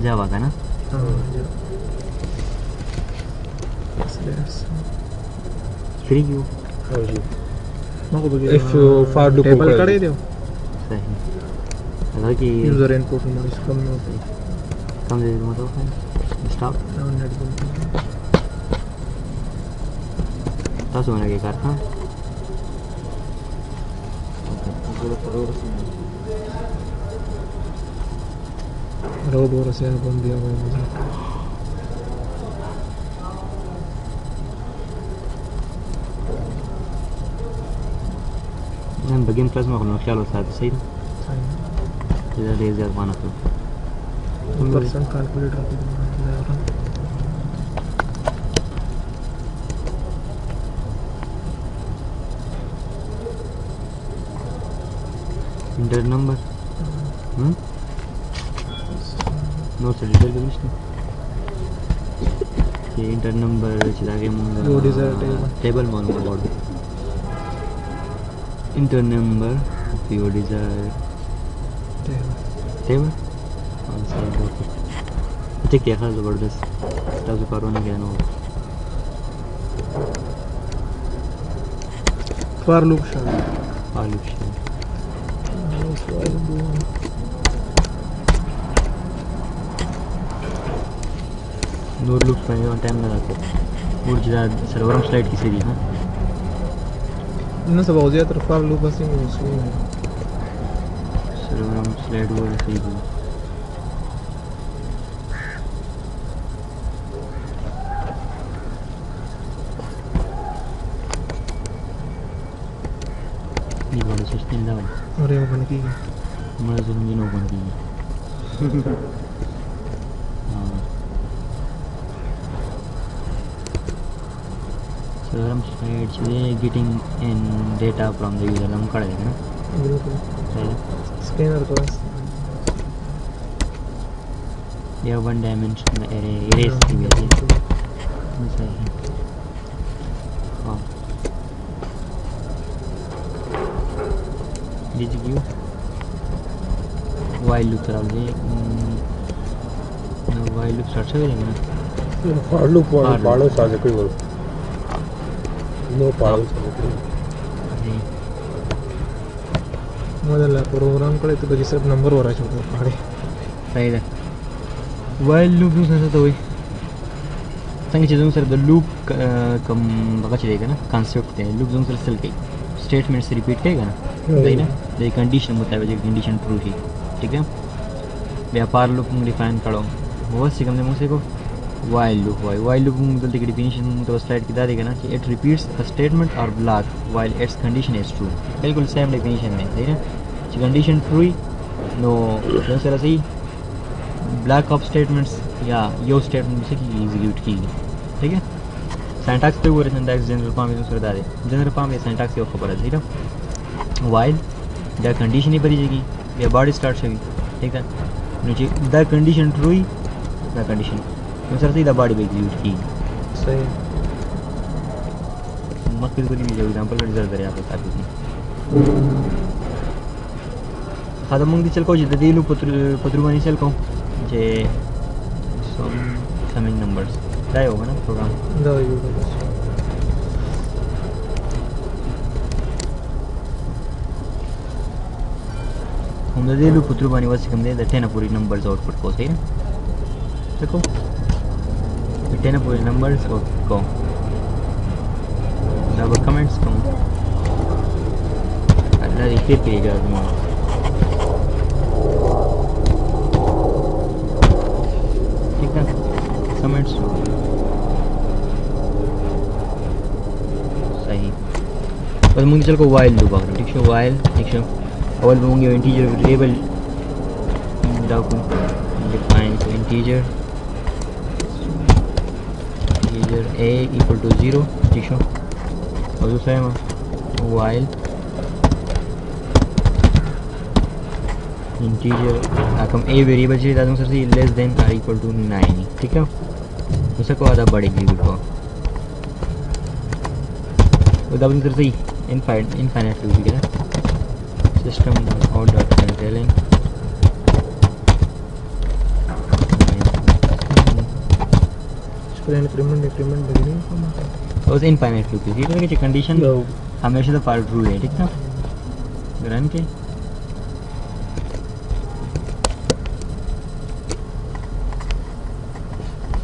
जावा का ना फ्री क्यों if you for loop table कड़े दो सही अगर कि यूजर इनपुट में इसका कम नहीं होता कम दे दो मतलब स्टॉप तासु mana के करता रोड और से बंद दिया हुआ है मुझे نن بگیم پلس ما خلنا خیال وساته صحیح ده ډیر زیات باندې کړو परसेंट कैलकुलेटर पे इंटर नंबर नो से डिटेल भी नहीं ये इंटर नंबर चिदागे मुंगा वो डिजायर टेबल मानो board inter number your desired table ठीक है खास ज़बरदस्त ताज़ा कारोना क्या ना हो फॉर लूप शायद नूर लूप में जो टाइम लगाते और ज़्यादा सर्वरम स्लाइड किसी भी हाँ इन्हें सब हो जाता है फॉर लूप बस ही मुझे सर्वरम स्लाइड वो सही है ये वाला सिस्टम लाओ और ये बन की हमारा ज़रूरी नहीं बन की सर्वरम स्लाइड से getting in data from the user हम कर देंगे ना स्कैनर को ये वन डायमेंशनल एरे इरेज की भी है सही हाँ did you while loop चला ले while loop स्टार्ट से करेंगे ना for loop पाड़ो साझे कोई बोल नो पाड़ो साझे कोई ಮೊದಲ ಪ್ರೋಗ್ರಾಮ್ ಕಡೆ तो बगी सिर्फ नंबर हो रहा है छोटा पहाड़ी सही है while loop यूज करते तो वही संग चीज़ों सर द लूप कम बगा चलेगा ना कॉन्सेप्ट है लूप जोन सर चल गई स्टेटमेंट से रिपीट करेगा ना सही ना द कंडीशन मुताबिक कंडीशन ट्रू ही ठीक है व्यापार लूप डिफाइन करो वो सिकम ने मुझसे को while loop जल्दी की डेफिनेशन तो स्लाइड की देगा ना कि इट रिपीट्स अ स्टेटमेंट और block while its condition is true बिल्कुल सेम डेफिनेशन में सही ना कि कंडीशन ट्रू नो सर सही ब्लॉक ऑफ स्टेटमेंट्स या यो स्टेटमेंट से की एग्जीक्यूट की ठीक है सिंटैक्स पे वो सिंटैक्स जनरल फॉर्म में सुधार दे जनरल फॉर्म में सिंटैक्स की खबर है ठीक है while द कंडीशन ही भरी जाएगी या बॉडी स्टार्ट से ठीक है नीचे the condition true the condition sir सीधा बॉडी पे एग्जीक्यूट की सही मत बिल्कुल नहीं जाओ एग्जांपल का रिजल्ट दे आपको काफी खादा मंग चल को जितने दिलू पत्रुवानी चल को जे समिंग नंबर्स दाय होगा ना प्रोग्राम दाय हम दिलू पत्रुवानी वैसे कम दे दैट है ना पूरी नंबर्स आउटपुट को सही ना देखो टेन पूरे नंबर्स आउटपुट को डबल कमेंट्स को अल्लाह रिपीट करेगा तुम्हारा ठीक है कमेंट्स सही और मुझे चल को while लूप आकर ठीक है while ठीक है अवल होंगे इंटीजर वेरिएबल डाकू डिफाइन तो इंटीजर a equal to 0 ठीक है और दूसरा है while इंटीजर हम a वेरिएबल चाहिए दादू सर से लेस देन और इक्वल टू 9 ठीक है दूसरा को आधा बढ़ एग्जीक्यूट को तो दादू सर से इनफाइनाइट लूप ठीक है सिस्टम आउट डॉट प्रिंटलन फिर इंक्रीमेंट बदलनी اوس انفाइनाइट लूप है ठीक है कि कंडीशन हमेशा द फॉर ट्रू है ठीक है रन के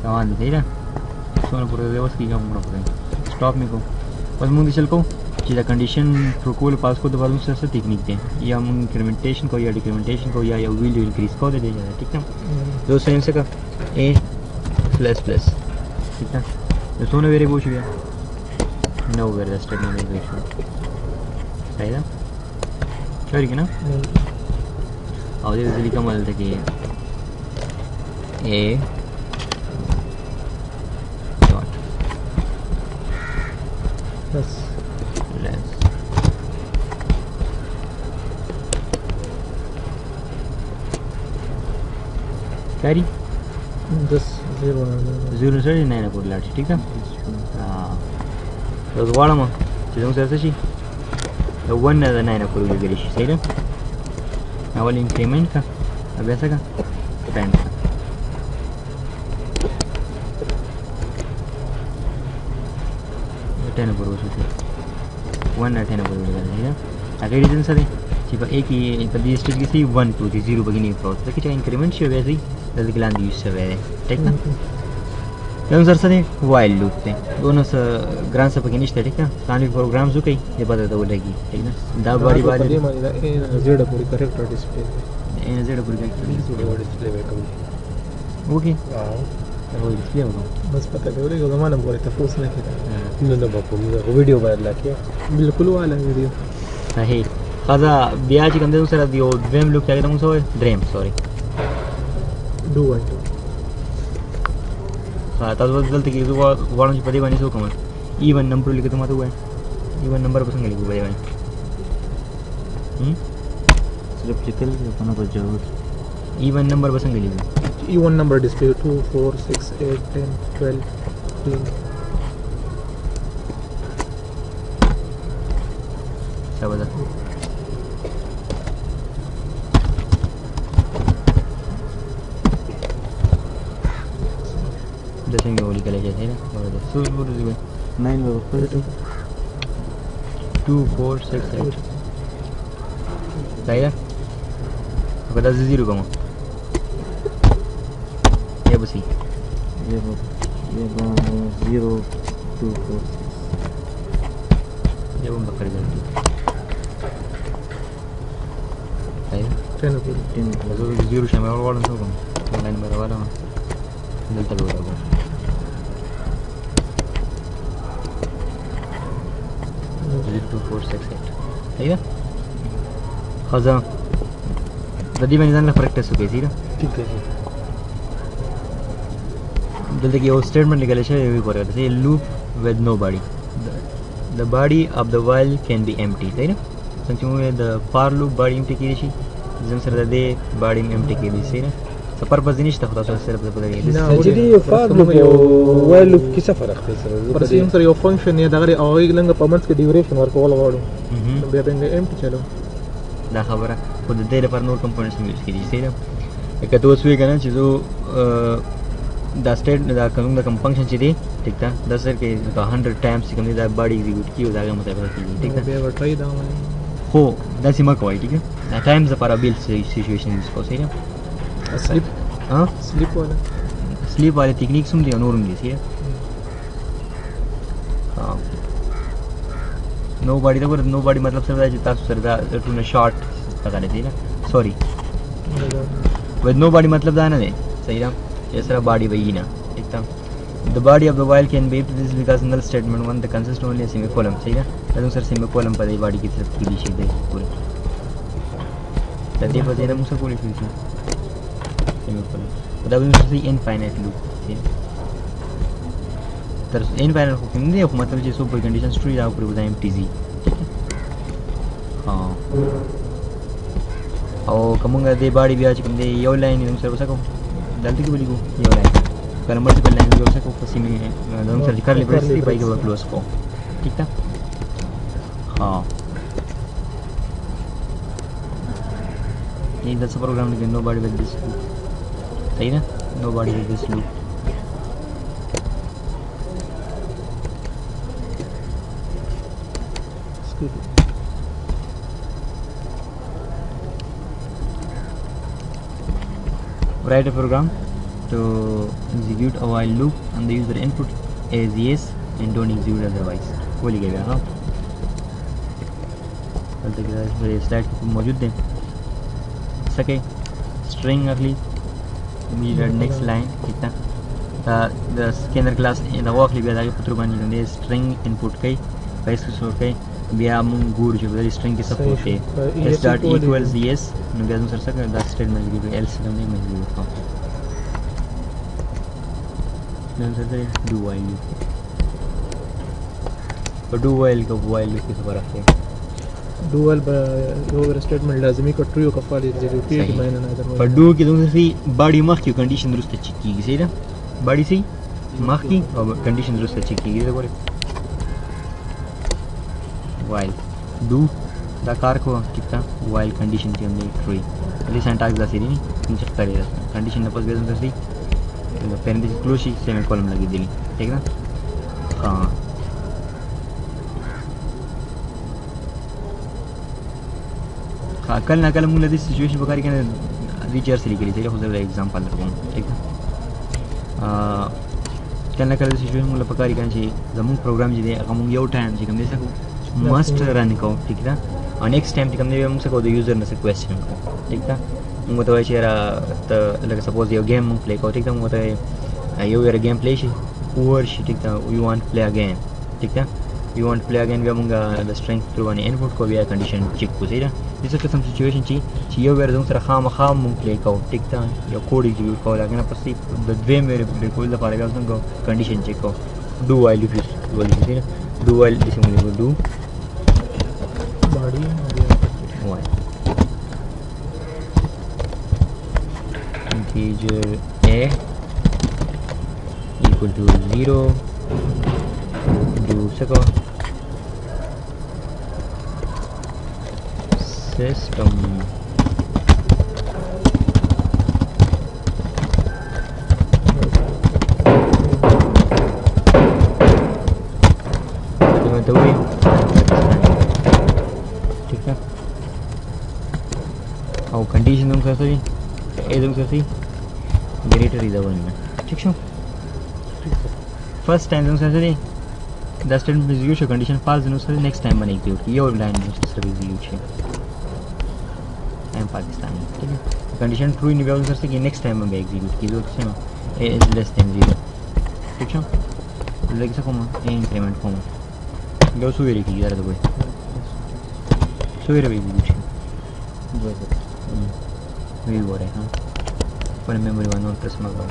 सवाल दे रहा सोना पूरा देवस की काम पूरा स्टॉप में को बस मुझे चल को چې دا کنډیشن پروکول پاس کو د بالون سره ټیکنیک دی یا مون انکریمنټیشن کو یا ډیکریمنټیشن کو یا یو ویلیو انکریز کو دی ٹھیک ہے دو سیم سے کا a پلس پلس ٹھیک ہے جو سونه ویریبل شو نو ویر دا سټیټمنټ دی شو صحیح ده چوري کنه او دې ځلی کوم ولته کې a dot बस कैरी 10 0 से 9 को लाट ठीक है हां तो वाला म چې موږ سره شي د 1 نه 9 کو لګی شي صحیح ده اول انکریمنٹ کا اب ایسا کا فرینڈ کا टेन पर वसो 1 نه 10 पर लगा है अगर रीजन सर چې په एक ही په دې سټیج کې 1 2 3 0 بګینی پروت ته چې انکریمنट شي وایي د ګلاندې یوز شوی ټیک نه یو سر سره وایل لوپ ته دونه س ګران څه پکې نشته ټیک نه ستانډرډ پروګرامز وکي دې پته ته ولګي ټیک نه دا باندې باندې زیډ پوری کریکټر ډسپلی زیډ پوری کریکټر ډسپلی وکم اوکې او ډسپلی وکم बस पता नहीं होगा जमाना बोले तो फोर्स नहीं किया نو نو په موږ ویډیو باندې لکه बिल्कुल वाला वीडियो صحیح خدا بیا چې کوم د سره دیو دریم لوک کې موږ سره دریم سوري do one تاسو دلته کې غواړم چې په دې باندې څه کوم ایون نمبر لیکته ماته وای ایون نمبر په څنګه لیکو په دې باندې صرف چکل کنه په ضرورت ایون نمبر په څنګه لیکو E1 number display 2 4 6 8 10 12 15 क्या बता जैसे कि होली कले जाते हैं ना और सूर बोल रही है 9 बराबर 2 4 6 8 सही है बता 0 कमा ये बस ये 0 2 4 ये वो बकर जाती है 10 पूरी 10 जो 0 शामिल वाला तो कम ऑनलाइन बराबर वाला मिलता भी होगा 0 2 4 6 8 सही है खजा ददी में जान प्रैक्टिस हो गई थी ना ठीक है जल्दी की वो स्टेटमेंट निकले छे ये भी कर रहे थे loop with no body the body of the while can be empty right څنګه the for loop body empty کیږي شي زم سره د body empty کیږي شي نه څه پرپز نشته خو تاسو سره په دې چې دی فار لوپ او وایل لوپ کې څه فرق دی سره پر سیم سره یو فنکشن یا دغه او لنګ په منځ کې ډیوریشن ورکول غواړو بیا به empty چلو دا خبره خو د دې لپاره نور کمپوننټس یوز کیږي شي نه کته اوس وی کنه چې زه دا سټیټ دا کوم دا کوم فنکشن چې دی ٹھیک ده دا سر کې 100 ټایمز کوم دا باډي ایگزیکیوټ کیو دا مطلب کیږي ٹھیک ده بیا ورټای دا خو دا سیمه کوي ټیک ده دا ټایمز لپاره بیل سچويشن یوز کوي صحیح سلیپ ها سلیپ वाले टेक्निक्स هم دي او نورم دي صحیح ها نو باډي دا ور نو باډي مطلب څه دی چې تاسو سره دا ټونه شارټ پتا نه دی نه سوري ود نو باډي مطلب دا نه دی صحیح ده چې سره باډي وایي نه ٹھیک ده the body of the while can be this because null statement one the consist only a semicolon صحیح ده دا سره semicolon په دې باډي کې صرف کلی شي دی پوره د دې په دې موږ څه کولی شو semicolon دا به موږ infinite loop تر infinite خو کوم دی خو مطلب چې سو په کنډیشن ټرو یا پر وځایم ټي زی ها او کومه دې باډي بیا چې کوم دی یو لاین موږ سره وسکو دلته کې ولیکو یو لاین کله ملټیپل لاین یو وسکو په سیمه موږ سره کار لیبرسي پای کې کلوز کو ٹھیک ده ها ये that's a program again nobody with this loop صحیح है nobody with this loop کې write a program to execute a while loop and the user input is yes and don't execute otherwise बोली गई है हाँ चलते कि मेरे स्लाइड पे मौजूद है सके string अगली immediate next line कितना the scanner class the work लिया जाएगा पुत्र बनी होंगे string input कई पैस को सोच कई बिया मुंग गुर जो बड़ी string की support है s dot equals yes number दूसरा सके that statement लिखी else नहीं मैं लिखूँ नंबर से do while loop तो do while का while loop किस तरह से do while over statement लाज़मी का true का फाइल execute की मैंने ना इधर पर do की दूसरी body mark की condition दुरुस्त चेक की सही ना body सी mark की और condition दुरुस्त चेक की तो बोले while do दा कार को कितना while condition की हमने true अली syntax दा सीरी नहीं हम चेक करेगा condition ना पस बेस दूसरी parenthesis close ही semicolon लगी दिली ठीक ना हाँ कल ना कल मुझे लगी सिचुएशन बकारी के रिचर से लिखी थी खुद एग्जांपल रखूँ ठीक है कल ना कल सिचुएशन मुझे बकारी का जी ज़मूँग प्रोग्राम जी दे हम ये टाइम जी कम दे सकूँ मस्ट रन को ठीक है और नेक्स्ट टाइम जी कम दे हम सको द यूज़र ने से क्वेश्चन को ठीक है मुझे तो ऐसे यार तो लगे सपोज ये गेम मुझे प्ले को ठीक है मुझे तो ये यार गेम प्ले शी और शी ठीक है यू वांट प्ले अगेन ठीक है यू वांट प्ले अगेन भी मुझे the string through one input को भी कंडीशन चेक को सही है जैसे कि सम सिचुएशन ची यो वेर जों सर खाम मुंग प्ले को ठीक था या कोड एग्जीक्यूट को लेकिन पसी द वे मेरे बिल्कुल द पारेगा उसको कंडीशन चेक को डू व्हाइल लूप ठीक है डू व्हाइल जैसे मुझे do body while integer a equal to 0 do सको system ठीक है और कंडीशन तुम कैसे भी ए तुम कैसे ग्रेटर इधर बनना ठीक है फर्स्ट टाइम तुम कैसे भी 10 स्टेटमेंट एग्जीक्यूट कंडीशन पास दिन उससे नेक्स्ट टाइम बने एग्जीक्यूट ये और लाइन में उससे एग्जीक्यूट है टाइम पाकिस्तानी ठीक है कंडीशन ट्रू नहीं बेल कर कि नेक्स्ट टाइम में एग्जीक्यूट की जो से ए इज लेस देन 0 ठीक है लेकिन सको मैं ए इंक्रीमेंट को जो सुवेरे की यार तो कोई सुवेरे भी एग्जीक्यूट वी हो रहा है हां पर मेमोरी वन और प्लस मगा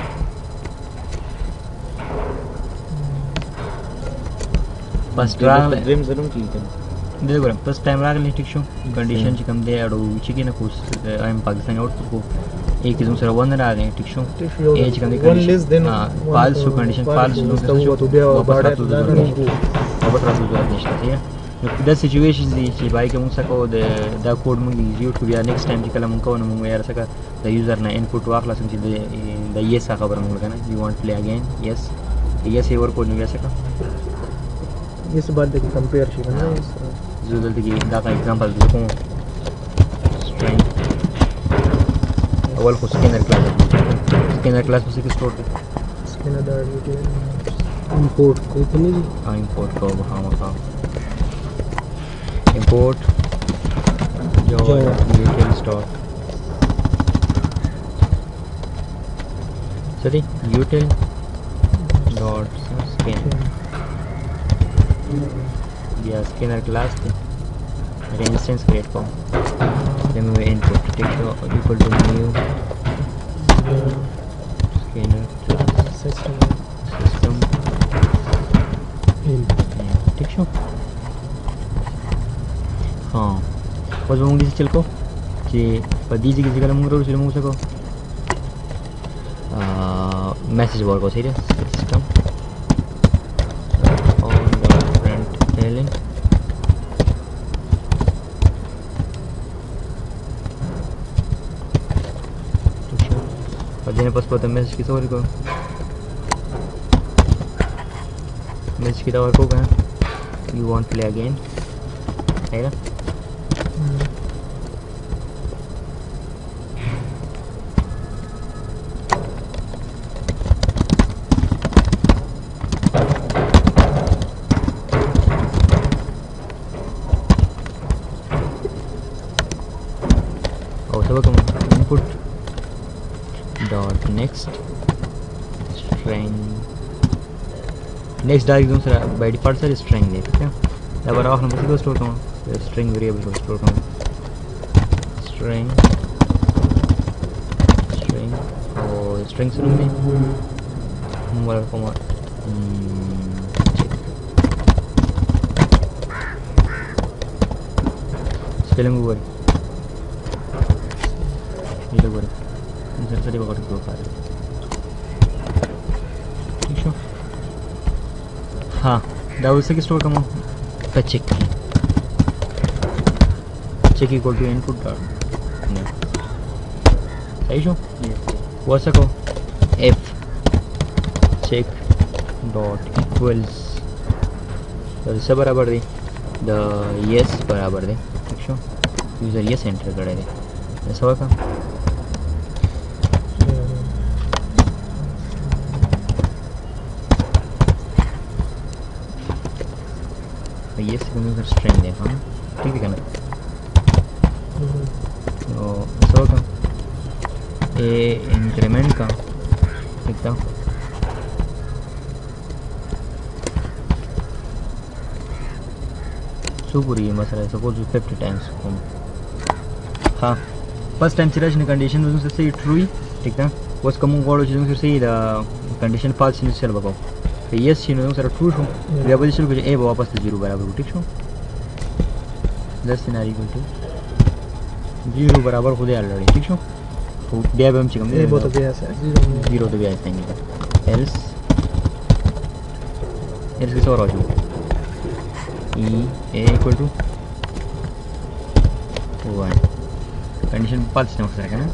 फर्स्ट ट्रायल ड्रीम जरूर की देखो फर्स्ट टाइम रागले ठीक शो कंडीशन चिकम दे अडो चिकी ना कुछ आई एम पाकिस्तान आउटपुट को एक किस्म से वन आ गए ठीक शो ए चिकम दे condition false two condition false two तो बे बाड़ा तो ठीक है द सिचुएशन दी भाई के मुंसा को द कोड मुंग एग्जीक्यूट को या नेक्स्ट टाइम चिकला मुंग को न मुंग यार सका द यूजर ना इनपुट वाखला समझ द यस का खबर मुंग ना you want play again yes yes और कोड नहीं सका इस बात की कंपेयर शी ना जो जल्दी की दा का एग्जांपल देखो स्ट्रिंग अव्वल को स्कैनर क्लास में से स्टोर स्कैनर दा इंपोर्ट कोई तो नहीं हां इंपोर्ट को हां import जो util start sorry util dot scan या scanner class पे instance create को then we input text equal to new scanner system ठीक है हाँ बस वो मुझे चल को कि पदी जी किसी का मुंह रोड चल मुंह सको मैसेज वर्क हो सही है सिस्टम ऑन द फ्रंट एलिन और देने पास पता मैसेज किस और को मैसेज की वर्क होगा यू वांट प्ले अगेन है ना input dot next string next डाल दूँ sir by default sir string दे ठीक है अब और हम उसी को स्टोर करूँ string वेरिएबल को स्टोर करूँ string और string से रूम में मोबाइल को मार स्पेलिंग ओवर ये लोग सर सर पकड़ के खा रहे ठीक है हाँ डाउन से स्टोर करो तो check equal to input dot सही शो वो सको एफ चेक डॉट इक्वल्स तो इससे बराबर दे द यस बराबर दे ठीक शो यूजर यस एंटर करे दे ऐसा होगा ये सिग्नल स्ट्रिंग दे हाँ ठीक है ना तो ऐसा होगा ये इंक्रीमेंट का एकदम सुपूरी मसला सपोज 50 टाइम्स हाँ फर्स्ट टाइम सिलेक्शन कंडीशन से सही ट्रू ठीक है बस कम वालों चीज़ों से सही कंडीशन फॉल्स इनिशियल बताओ तो यस चीज़ों सर ट्रू शो या बस शुरू ए वापस तो 0 बराबर ठीक शो दस सिनारी को तो 0 बराबर खुद ऑलरेडी ठीक शो तो दिया भी हम चिकन ये बहुत अच्छा है 0 तो भी ऐसा नहीं है एल्स किस और हो ए इक्वल टू 1 कंडीशन पास नहीं हो सकता ना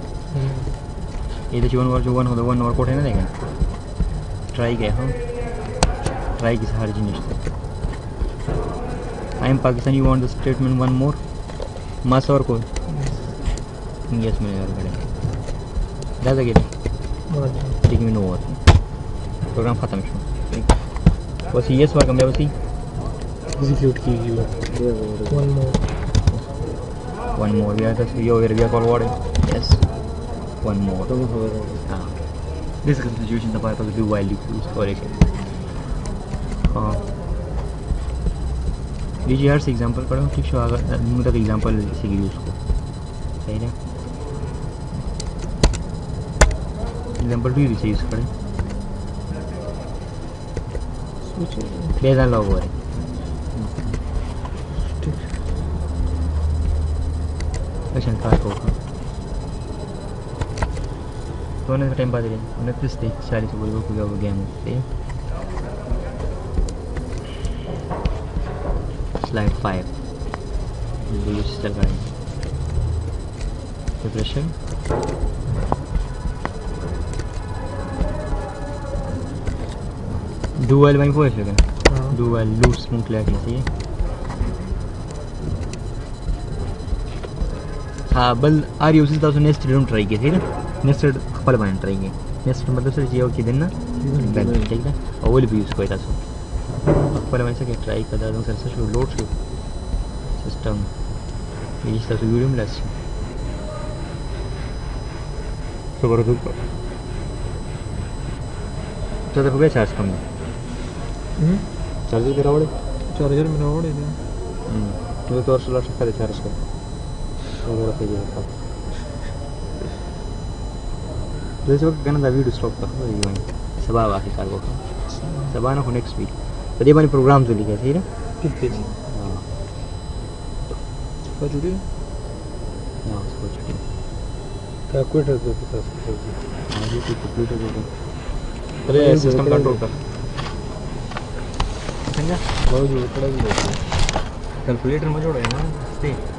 ये तो 1 हो तो 1 और कोट है ना देखें ट्राई किया हम ट्राई की हर जिनिस I am Pakistan you want the statement one more मास और को यस में यार करें दादा के ठीक में नो होता प्रोग्राम खत्म शो बस यस वाला कम बस एग्जीक्यूट कीजिए one more we are just we are called what yes one more this is the situation the Bible do while you use correction लीजिए हर से एग्जांपल पढ़ो ठीक शो अगर मुझे एग्जांपल से यूज को सही है एग्जांपल भी यूज करें बेजा लोग हो रहे एक्शन कार्ड होगा तो उन्हें टाइम बाद उन्हें प्लस दे 40 बोल को क्या गेम होते स्लाइड 5 यूज चल रहा है प्रिपरेशन डुअल में कोई है डुअल लूप्स में क्लियर कीजिए हाँ बल आर यूज़ तो नेक्स्ट रूम ट्राई किए थे ना नेक्स्ट खपल बन ट्राई किए नेक्स्ट मतलब सर ये कि दिन ना बैक ठीक है और वो भी यूज़ कोई था सो खपल में से ट्राई कर दूँ सर से लोड शो सिस्टम ये इस तरह से वीडियो में लैस तो बड़ा दूर तो देखो क्या चार्ज कम है चार्जर मेरा वाले तो तो और 16 टका दे चार्ज कर वगैरह पे जाता जैसे वक्त करना था वीडियो स्टॉप कर वो ये सबा बाकी कार को सबा ना नेक्स्ट वीक तो ये बने प्रोग्राम जो लिखा ठीक है कितने जी हां तो जुड़ी ना उसको जुड़ी कैलकुलेटर दो के साथ हां ये कैलकुलेटर दो अरे सिस्टम कंट्रोल कर समझा बहुत जो कड़ा भी कैलकुलेटर में जोड़ो है ना